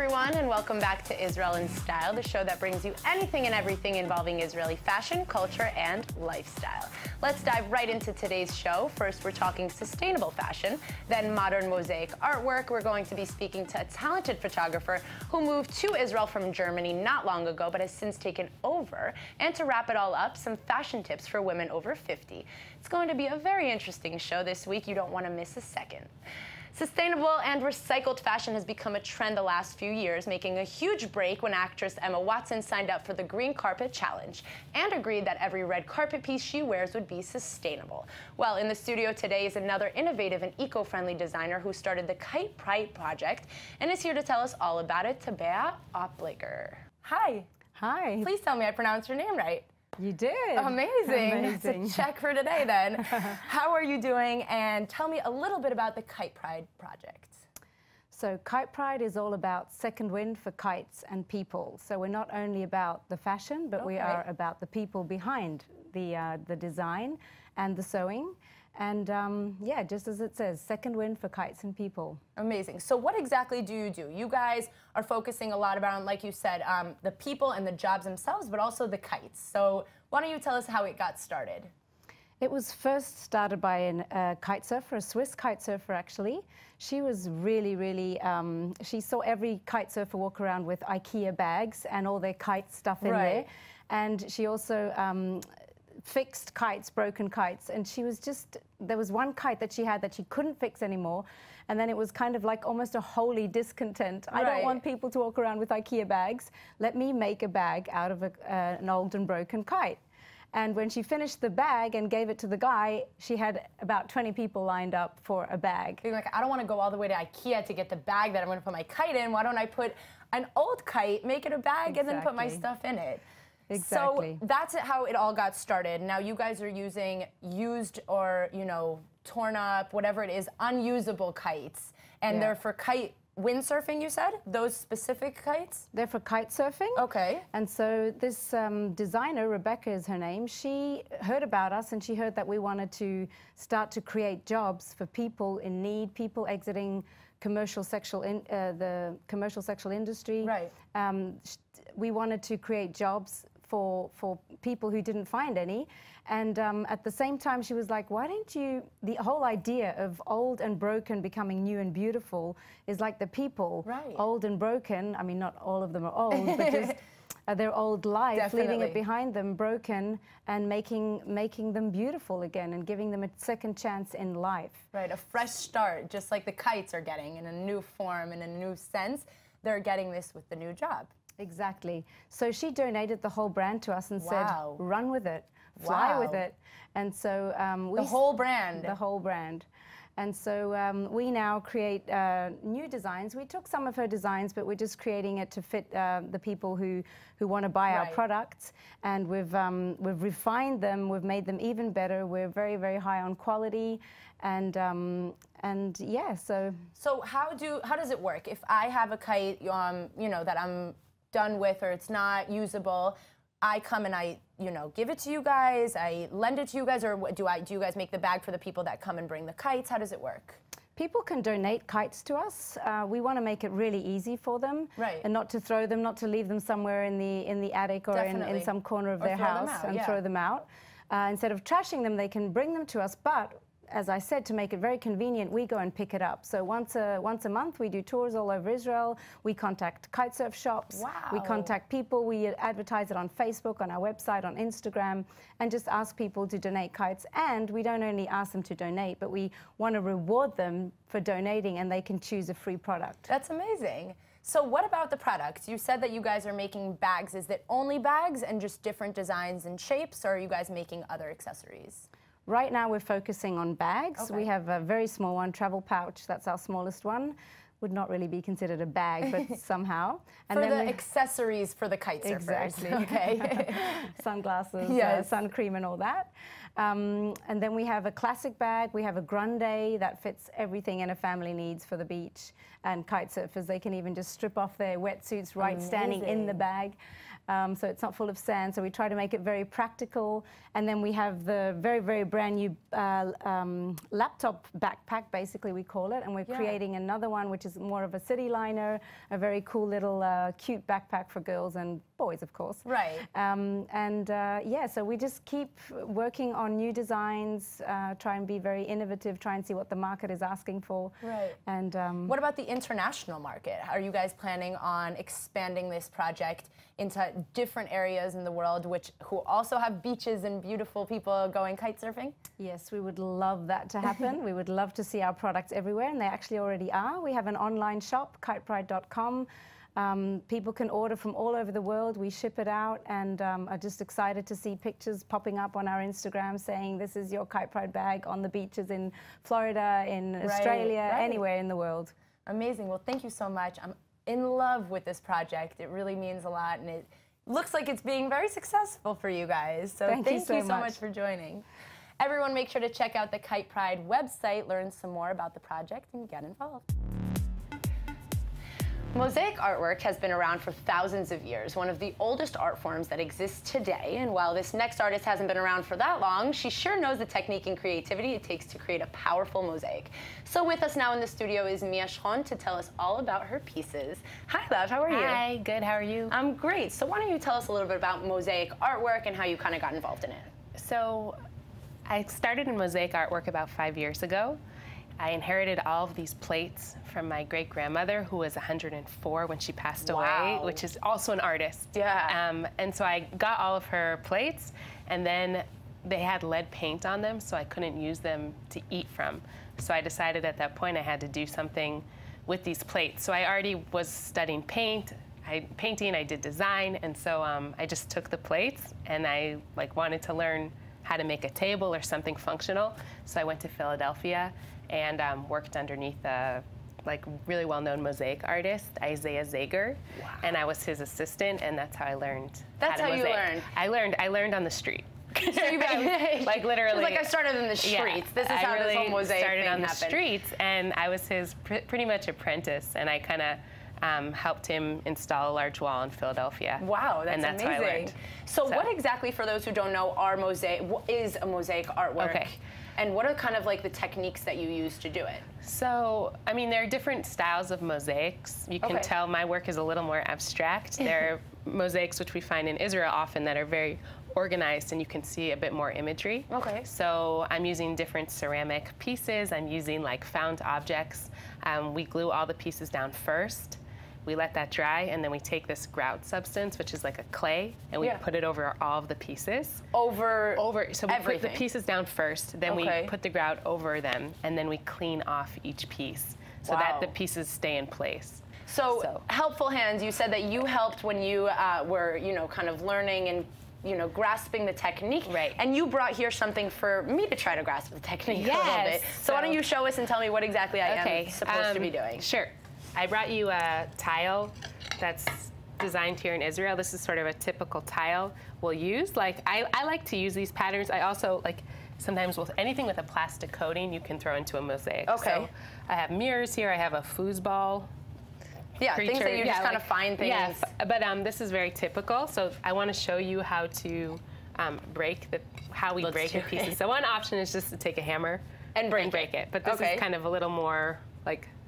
everyone, and welcome back to Israel in Style, the show that brings you anything and everything involving Israeli fashion, culture, and lifestyle. Let's dive right into today's show. First, we're talking sustainable fashion, then modern mosaic artwork. We're going to be speaking to a talented photographer who moved to Israel from Germany not long ago, but has since taken over. And to wrap it all up, some fashion tips for women over 50. It's going to be a very interesting show this week. You don't want to miss a second. Sustainable and recycled fashion has become a trend the last few years, making a huge break when actress Emma Watson signed up for the Green Carpet Challenge and agreed that every red carpet piece she wears would be sustainable. Well, in the studio today is another innovative and eco-friendly designer who started the Kite project and is here to tell us all about it, Tabea Opliger. Hi. Hi. Please tell me I pronounced your name right. You did. Amazing. Amazing. That's a check for today then. How are you doing? And tell me a little bit about the Kite Pride project. So Kite Pride is all about second wind for kites and people. So we're not only about the fashion, but we are about the people behind the design and the sewing. And yeah, just as it says, second wind for kites and people. Amazing. So what exactly do you do? You guys are focusing a lot about, like you said, the people and the jobs themselves, but also the kites. So why don't you tell us how it got started? It was first started by a kite surfer, a Swiss kite surfer actually. She was really, she saw every kite surfer walk around with IKEA bags and all their kite stuff in there. And she also fixed kites, broken kites, and she was just, there was one kite that she had that she couldn't fix anymore, and then it was kind of like almost a holy discontent. I don't want people to walk around with IKEA bags. Let me make a bag out of an old and broken kite. And when she finished the bag and gave it to the guy, she had about 20 people lined up for a bag. You're like, I don't want to go all the way to IKEA to get the bag that I'm going to put my kite in. Why don't I put an old kite, make it a bag, and then put my stuff in it? Exactly. So that's how it all got started. Now you guys are using used or, you know, torn up, whatever it is, unusable kites. And they're for kite windsurfing, you said? Those specific kites? They're for kite surfing. Okay. And so this designer, Rebecca is her name, she heard about us and she heard that we wanted to start to create jobs for people in need, people exiting the commercial sexual industry. Right. We wanted to create jobs for people who didn't find any. And at the same time, she was like, why don't you, the whole idea of old and broken becoming new and beautiful is like the people, old and broken. I mean, not all of them are old, but just their old life, leaving it behind them, broken, and making them beautiful again and giving them a second chance in life. Right, a fresh start, just like the kites are getting in a new form, in a new sense. They're getting this with the new job. Exactly. So she donated the whole brand to us and said, run with it, fly with it. And so the whole brand. The whole brand. And so we now create new designs. We took some of her designs, but we're just creating it to fit the people who want to buy our products. And we've refined them. We've made them even better. We're very high on quality. And yeah, so. So how does it work? If I have a kite, you know, that I'm done with or it's not usable, I come and I, you know, give it to you guys, I lend it to you guys, or do you guys make the bag for the people that come and bring the kites? How does it work? People can donate kites to us. We want to make it really easy for them, and not to throw them, not to leave them somewhere in the attic or in some corner of their house and throw them out. Instead of trashing them, they can bring them to us, but as I said, to make it very convenient, we go and pick it up. So once a month, we do tours all over Israel. We contact kite surf shops. We contact people. We advertise it on Facebook, on our website, on Instagram, and just ask people to donate kites. And we don't only ask them to donate, but we want to reward them for donating, and they can choose a free product. That's amazing. So what about the products? You said that you guys are making bags. Is it only bags and just different designs and shapes, or are you guys making other accessories? Right now we're focusing on bags. We have a very small one, travel pouch. That's our smallest one. Would not really be considered a bag, but somehow. And for the accessories for the kite surfers. Exactly. Okay. Sunglasses, sun cream and all that. And then we have a classic bag. We have a grande that fits everything a family needs for the beach. and kite surfers, they can even just strip off their wetsuits right standing in the bag. So it's not full of sand. So we try to make it very practical. And then we have the very, very brand new laptop backpack, basically we call it. And we're creating another one, which is more of a city liner, a very cool little cute backpack for girls and boys, of course. Right. Yeah, so we just keep working on new designs, try and be very innovative, try and see what the market is asking for. Right. And what about the international market? Are you guys planning on expanding this project into different areas in the world who also have beaches and beautiful people going kite surfing? Yes, we would love that to happen. We would love to see our products everywhere, and they actually already are. We have an online shop, kitepride.com. People can order from all over the world. We ship it out, and are just excited to see pictures popping up on our Instagram saying this is your Kite Pride bag on the beaches in Florida, in Australia, anywhere in the world. Amazing. Well, thank you so much. I'm in love with this project. It really means a lot, and it looks like it's being very successful for you guys. So thank you so much for joining. Everyone, make sure to check out the Kite Pride website, learn some more about the project, and get involved. Mosaic artwork has been around for thousands of years, one of the oldest art forms that exists today. And while this next artist hasn't been around for that long, she sure knows the technique and creativity it takes to create a powerful mosaic. So with us now in the studio is Mia Schron to tell us all about her pieces. Hi, love. How are you? Hi. Good. How are you? I'm great. So why don't you tell us a little bit about mosaic artwork and how you kind of got involved in it? So I started in mosaic artwork about 5 years ago. I inherited all of these plates from my great-grandmother, who was 104 when she passed away, which is also an artist. Yeah. And so I got all of her plates, and then they had lead paint on them, so I couldn't use them to eat from. So I decided at that point I had to do something with these plates. So I already was studying painting, I did design, and so I just took the plates, and I wanted to learn how to make a table or something functional. So I went to Philadelphia and worked underneath a really well-known mosaic artist, Isaiah Zager, and I was his assistant, and that's how I learned. That's how you learned. I learned on the street. So you like literally. Like I started in the streets. Yeah, This is how this whole mosaic started thing on the happened. streets, and I was his pretty much apprentice, and I kind of helped him install a large wall in Philadelphia. Wow, that's amazing. how I learned. So what exactly, for those who don't know, is a mosaic artwork? Okay. And what are kind of like the techniques that you use to do it? So, I mean, there are different styles of mosaics. You can tell my work is a little more abstract. There are mosaics which we find in Israel often that are very organized, and you can see a bit more imagery. Okay. So I'm using different ceramic pieces. I'm using found objects. We glue all the pieces down first. We let that dry, and then we take this grout substance, which is like a clay, and we put it over all of the pieces. Over so we put the pieces down first, then we put the grout over them, and then we clean off each piece so that the pieces stay in place. So helpful hands, you said that you helped when you were, kind of learning and grasping the technique. Right. And you brought here something for me to try to grasp the technique a little bit. So why don't you show us and tell me what exactly I am supposed to be doing? Sure. I brought you a tile that's designed here in Israel. This is sort of a typical tile we'll use. I like to use these patterns. I also sometimes with anything with a plastic coating you can throw into a mosaic. Okay. So I have mirrors here. I have a foosball. Yeah, creature. things that you just kind of find things. Yeah, but this is very typical. So I want to show you how to how we break the pieces. So one option is just to take a hammer and break it. But this is kind of a little more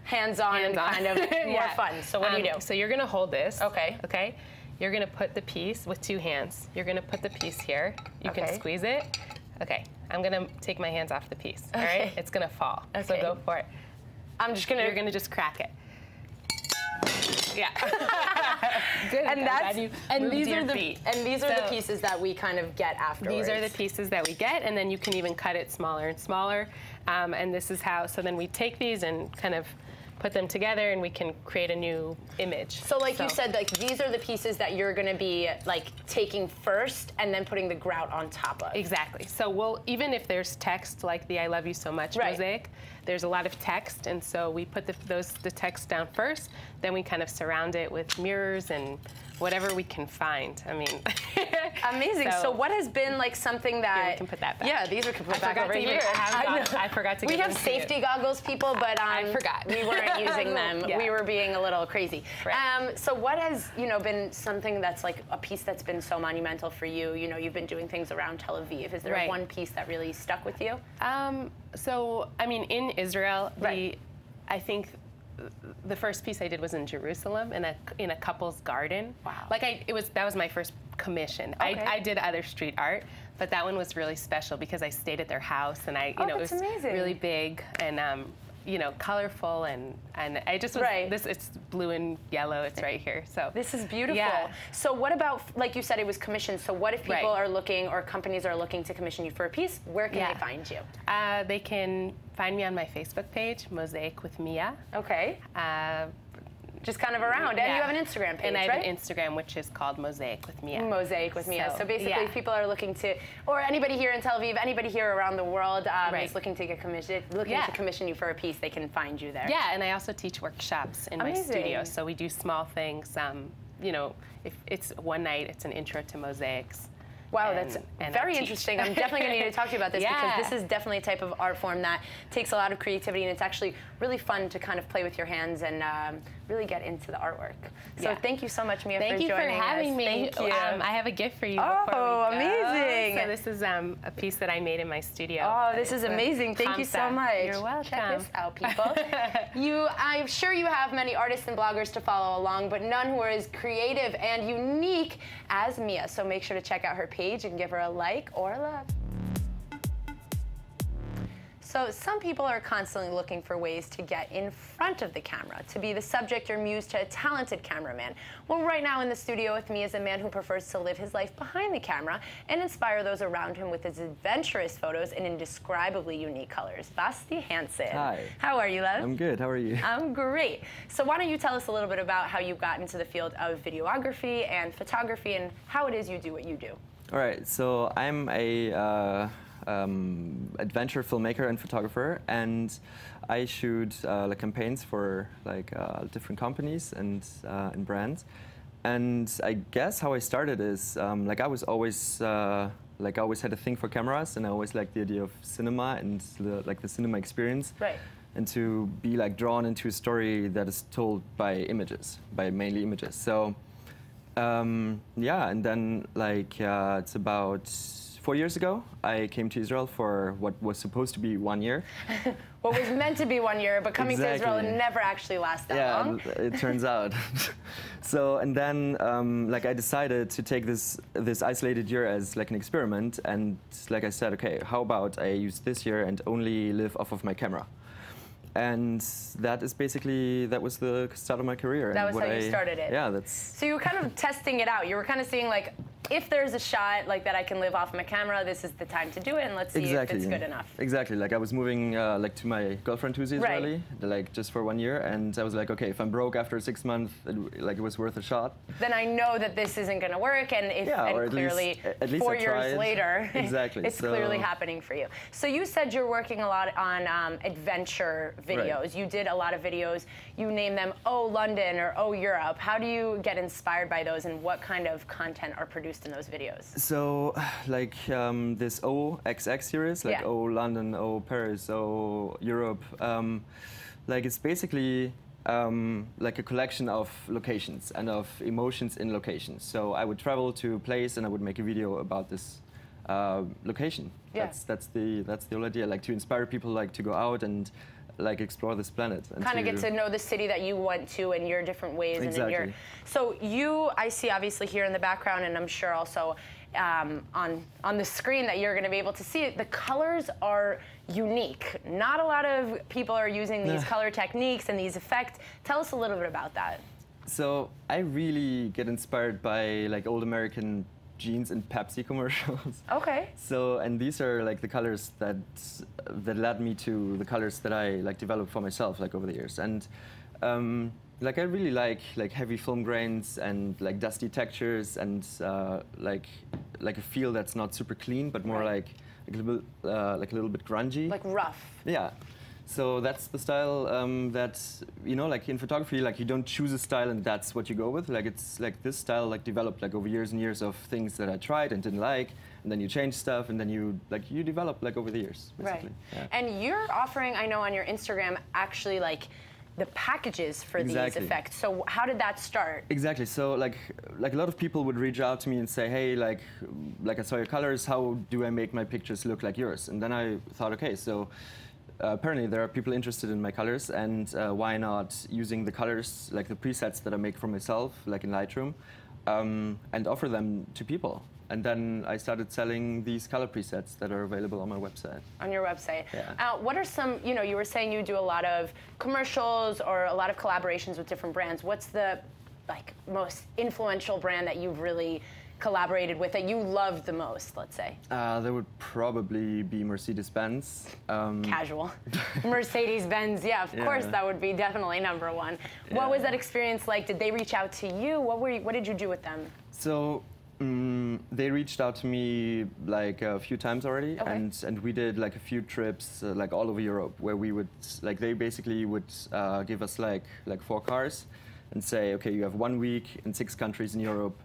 hands-on and kind of more fun. So what do you do? So you're going to hold this. Okay. Okay. You're going to put the piece with two hands. You're going to put the piece here. You can squeeze it. Okay. I'm going to take my hands off the piece. All right. It's going to fall. Okay. So go for it. You're going to just crack it. Yeah. Good. And these are the pieces that we kind of get afterwards. These are the pieces that we get, and then you can even cut it smaller and smaller. And this is how. So then we take these and kind of put them together, and we can create a new image. So you said, these are the pieces that you're going to be taking first and then putting the grout on top of. Exactly. So even if there's text like the "I love you so much" mosaic, there's a lot of text, and so we put the text down first, then we kind of surround it with mirrors and whatever we can find. I mean, amazing. So what has been something that we can put that back. Yeah, these we can put back over here. I forgot to. We have safety goggles, people, but I forgot. We weren't weren't using them. Yeah. We were being a little crazy. Right. So what has, been something that's like a piece that's been so monumental for you? You've been doing things around Tel Aviv. Is there one piece that really stuck with you? So, I mean, in Israel, I think the first piece I did was in Jerusalem in a couple's garden. Wow. That was my first commission. Okay. I did other street art, but that one was really special because I stayed at their house and it was amazing. really big and colorful and I just was it's blue and yellow. It's right here. So this is beautiful. Yeah. So what about, like you said, it was commissioned. So what if people are looking or companies are looking to commission you for a piece? Where can they find you? They can find me on my Facebook page, Mosaic with Mia. Okay. Just kind of around. And you have an Instagram page, and I have an Instagram, which is called Mosaic with Mia. Mosaic with Mia. So basically, if people are looking to, or anybody here in Tel Aviv, anybody here around the world is looking to get commissioned, to commission you for a piece, they can find you there. Yeah, and I also teach workshops in my studio. So we do small things. If it's one night, it's an intro to mosaics. Wow, that's very interesting. I'm definitely going to need to talk to you about this because this is definitely a type of art form that takes a lot of creativity, and it's actually really fun to kind of play with your hands and really get into the artwork. So thank you so much, Mia, for joining us. Thank you for having me. Thank you. I have a gift for you before we go. Amazing. So this is a piece that I made in my studio. Oh, this is amazing. Thank you so much. You're welcome. Check this out, people. I'm sure you have many artists and bloggers to follow along, but none who are as creative and unique as Mia. So make sure to check out her page and give her a like or a love. So some people are constantly looking for ways to get in front of the camera, to be the subject or muse to a talented cameraman. Well, right now in the studio with me is a man who prefers to live his life behind the camera and inspire those around him with his adventurous photos in indescribably unique colors. Basti Hansen. Hi. How are you, love? I'm good. How are you? I'm great. So why don't you tell us a little bit about how you got into the field of videography and photography and how it is you do what you do? All right. So I'm a adventure filmmaker and photographer, and I shoot campaigns for different companies and brands. And I guess how I started is I was always I always had a thing for cameras, and I always liked the idea of cinema and the cinema experience. Right. And to be drawn into a story that is told by images, by mainly images. So and then it's about 4 years ago, I came to Israel for what was supposed to be 1 year. What was meant to be 1 year, but coming to Israel, it never actually lasts that long. Yeah, it turns out. So, and then I decided to take this isolated year as an experiment, and I said, okay, how about I use this year and only live off of my camera? And that was the start of my career. That was how you started it. Yeah, that's. So you were kind of testing it out. You were kind of seeing if there's a shot that I can live off my camera, this is the time to do it, and let's see if it's good enough. Exactly. I was moving to my girlfriend who's Israeli, just for 1 year, and I was like, okay, if I'm broke after 6 months, it was worth a shot. Then I know that this isn't going to work, and clearly at least 4 years later, it's so clearly happening for you. So you said you're working a lot on adventure videos. Right. You did a lot of videos. You name them Oh London or Oh Europe. How do you get inspired by those, and what kind of content are produced in those videos? So this OXX series, Oh London, Oh Paris, Oh Europe, it's basically a collection of locations and of emotions in locations. So I would travel to a place and I would make a video about this location. Yeah. That's the whole idea, to inspire people to go out and explore this planet. And kind of get to know the city that you went to in your different ways. Exactly. And so I see obviously here in the background, and I'm sure also on the screen that you're going to be able to see it, the colors are unique. Not a lot of people are using these color techniques and these effects. Tell us a little bit about that. So I really get inspired by old American jeans and Pepsi commercials. Okay. So, and these are the colors that led me to the colors that I developed for myself over the years. And I really like heavy film grains and dusty textures and a feel that's not super clean, but more like a little bit grungy. Like rough. Yeah. So that's the style that, in photography, you don't choose a style and that's what you go with. It's this style developed over years and years of things that I tried and didn't like, and then you change stuff, and then you develop over the years, basically. Right. Yeah. And you're offering, I know on your Instagram, actually the packages for these Exactly. effects. So how did that start? Exactly. So like a lot of people would reach out to me and say, hey, like I saw your colors. How do I make my pictures look like yours? And then I thought, okay, so apparently there are people interested in my colors, and why not using the colors, like the presets that I make for myself, like in Lightroom, and offer them to people. And then I started selling these color presets that are available on my website. On your website. Yeah. What are some, you were saying you do a lot of commercials or a lot of collaborations with different brands. What's the most influential brand that you've really collaborated with that you love the most, let's say? There would probably be Mercedes-Benz. Casual. Mercedes-Benz, yeah, of course that would be definitely number one. Yeah. What was that experience like? Did they reach out to you? What did you do with them? So they reached out to me like a few times already, and we did like a few trips like all over Europe, where we would they basically would give us like 4 cars and say, okay, you have 1 week in 6 countries in Europe,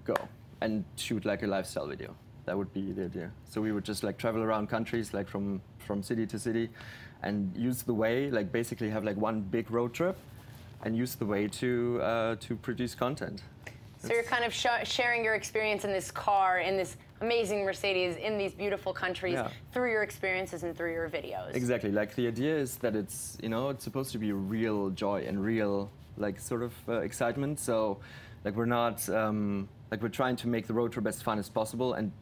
go and shoot like a lifestyle video. That would be the idea. So we would just like travel around countries, like from city to city, and use the way, like basically have like one big road trip, and use the way to produce content. So you're kind of sharing your experience in this car, in this amazing Mercedes, in these beautiful countries through your experiences and through your videos. Exactly. Like the idea is that it's it's supposed to be real joy and real like sort of excitement. So like we're not like we're trying to make the road trip as fun as possible and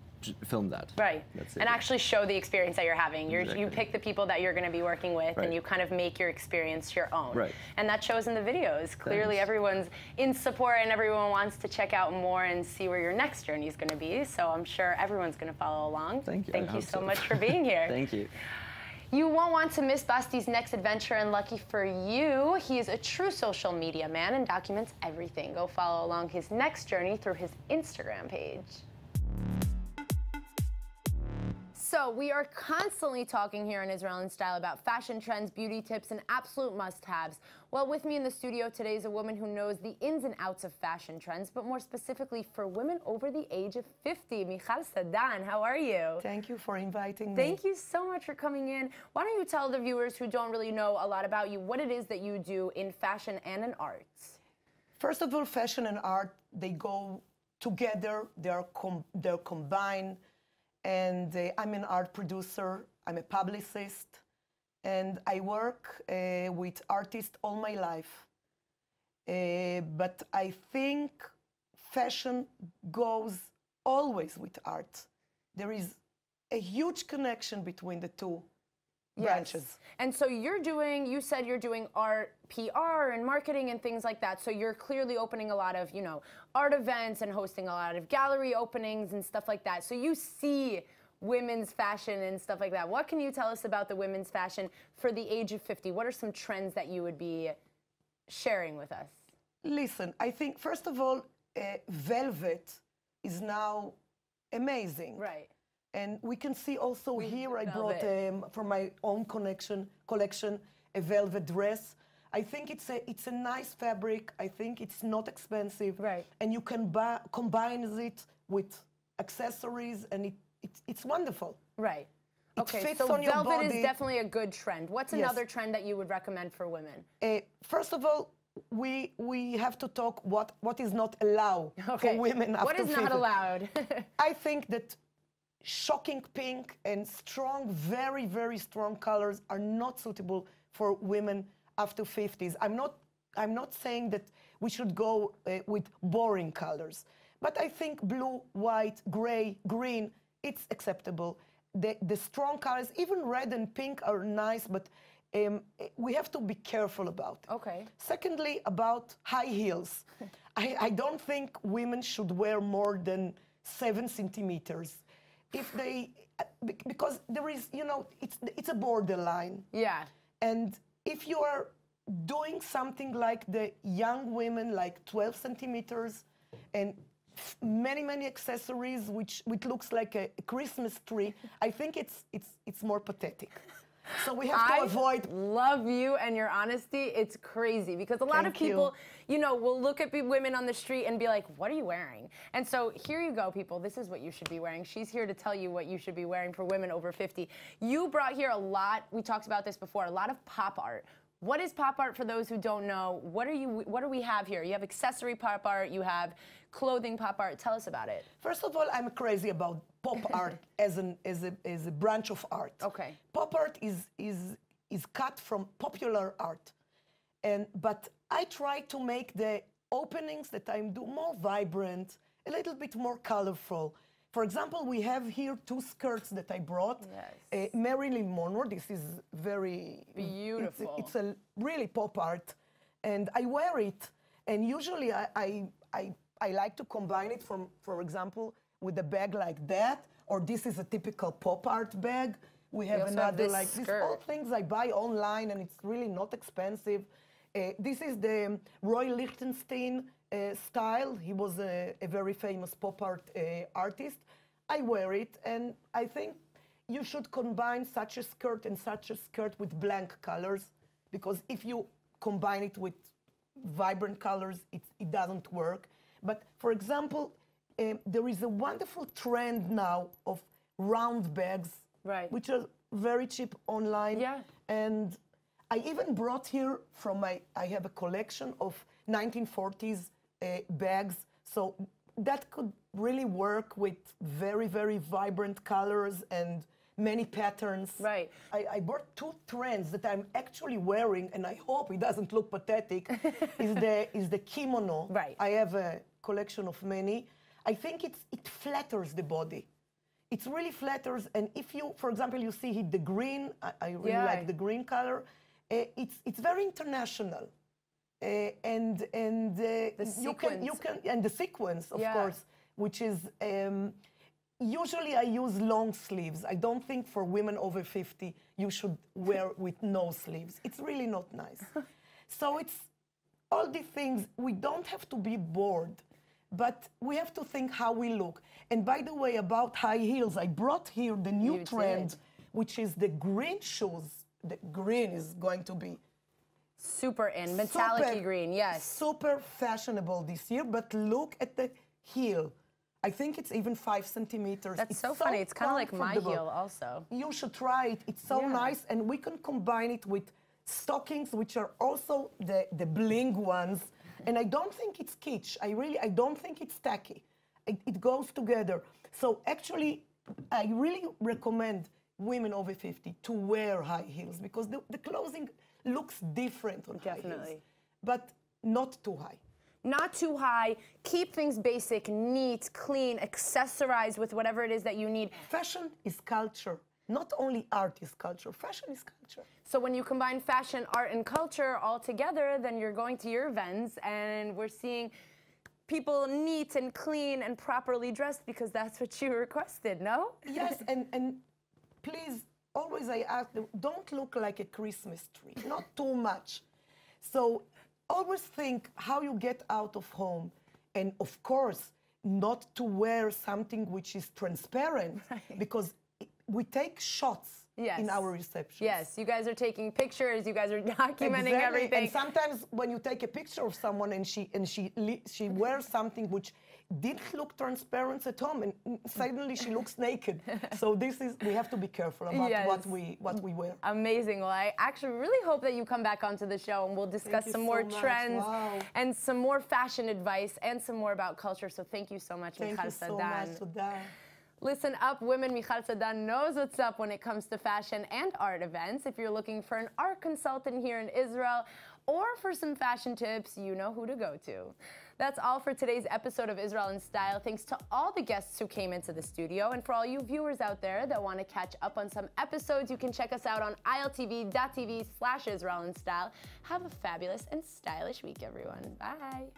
film that. Right. That's it. And actually show the experience that you're having. You pick the people that you're going to be working with, and you kind of make your experience your own. Right. And that shows in the videos. Clearly everyone's in support and everyone wants to check out more and see where your next journey is going to be. So I'm sure everyone's going to follow along. Thank you. Thank you so much for being here. Thank you. You won't want to miss Basti's next adventure, and lucky for you, he is a true social media man and documents everything. Go follow along his next journey through his Instagram page. So we are constantly talking here on Israel in Style about fashion trends, beauty tips, and absolute must-haves. Well, with me in the studio today is a woman who knows the ins and outs of fashion trends, but more specifically for women over the age of 50. Michal Sadan, how are you? Thank you for inviting me. Thank you so much for coming in. Why don't you tell the viewers who don't really know a lot about you what it is that you do in fashion and in arts? First of all, fashion and art, they go together, they're combined. And I'm an art producer, I'm a publicist, and I work with artists all my life. But I think fashion goes always with art. There is a huge connection between the two branches. And so you said you're doing art PR and marketing and things like that. So you're clearly opening a lot of, art events and hosting a lot of gallery openings and stuff like that. So you see women's fashion and stuff like that. What can you tell us about the women's fashion for the age of 50? What are some trends that you would be sharing with us? Listen, I think, first of all, velvet is now amazing. Right. And we can see also here I brought from my own collection a velvet dress. I think it's a nice fabric. I think it's not expensive. Right. And you can combine it with accessories, and it's wonderful. Right. Okay, It fits so on your velvet body. is definitely a good trend. What's another trend that you would recommend for women? First of all, we have to talk what is not allowed for women after 50. What is not allowed? I think that shocking pink and strong, very, very strong colors are not suitable for women after 50s. I'm not saying that we should go with boring colors, but I think blue, white, gray, green, it's acceptable. The strong colors, even red and pink, are nice, but we have to be careful about it. Okay. Secondly, about high heels. I don't think women should wear more than 7 centimeters. Because there is, it's a borderline. Yeah. And if you are doing something like the young women, like 12 centimeters, and many, many accessories, which looks like a Christmas tree, I think it's more pathetic. So we have to avoid. I love you and your honesty. It's crazy because a lot of people, will look at women on the street and be like, what are you wearing? And so here you go, people. This is what you should be wearing. She's here to tell you what you should be wearing for women over 50. You brought here a lot, we talked about this before, a lot of pop art. What is pop art for those who don't know? What do we have here? You have accessory pop art, you have clothing pop art. Tell us about it. First of all, I'm crazy about pop art as a branch of art. Okay. Pop art is cut from popular art. But I try to make the openings that I do more vibrant, a little bit more colorful. For example, we have here 2 skirts that I brought. Yes. Marilyn Monroe, this is very beautiful. It's a really pop art, and I wear it. And usually I like to combine it for example, with a bag like that, or this is a typical pop art bag. We have another like this. All things I buy online, and it's really not expensive. This is the Roy Lichtenstein style. He was a very famous pop art artist. I wear it, and I think you should combine such a skirt and such a skirt with blank colors, because if you combine it with vibrant colors, it doesn't work. But for example, there is a wonderful trend now of round bags, which are very cheap online. Yeah. And I even brought here I have a collection of 1940s bags. So that could really work with very, very vibrant colors and many patterns. Right. I brought 2 trends that I'm actually wearing, and I hope it doesn't look pathetic, is the kimono. Right. I have a collection of many. I think it flatters the body. It really flatters, and if you, for example, you see the green, I really like the green color. It's very international, and you can and the sequence, of course, which is usually I use long sleeves. I don't think for women over 50 you should wear with no sleeves. It's really not nice. So it's all these things. We don't have to be bored, but we have to think how we look. And by the way, about high heels, I brought here the new trend, which is the green shoes. The green is going to be super in, metallic green, yes. Super fashionable this year, but look at the heel. I think it's even 5 centimeters. That's so funny. It's kind of like my heel also. You should try it. It's so nice, and we can combine it with stockings, which are also the bling ones. And I don't think it's kitsch. I don't think it's tacky. It goes together. So actually, I really recommend women over 50 to wear high heels, because the clothing looks different on high heels. But not too high. Not too high. Keep things basic, neat, clean, accessorize with whatever it is that you need. Fashion is culture. Not only art is culture, fashion is culture. So when you combine fashion, art, and culture all together, then you're going to your events, and we're seeing people neat and clean and properly dressed, because that's what you requested, no? Yes, and please, always I ask them, don't look like a Christmas tree, not too much. So always think how you get out of home, and of course, not to wear something which is transparent, because we take shots in our receptions. Yes, you guys are taking pictures, you guys are documenting everything. And sometimes when you take a picture of someone and she wears something which didn't look transparent at home, and suddenly she looks naked. So we have to be careful about what we wear. Amazing. Well, I actually really hope that you come back onto the show, and we'll discuss some more trends and some more fashion advice and some more about culture. So thank you so much, Michal Sadan. Thank you so much, Sudan. Listen up, women. Michal Sadan knows what's up when it comes to fashion and art events. If you're looking for an art consultant here in Israel, or for some fashion tips, you know who to go to. That's all for today's episode of Israel in Style. Thanks to all the guests who came into the studio, and for all you viewers out there that want to catch up on some episodes, you can check us out on iltv.tv/Israel in Style. Have a fabulous and stylish week, everyone. Bye.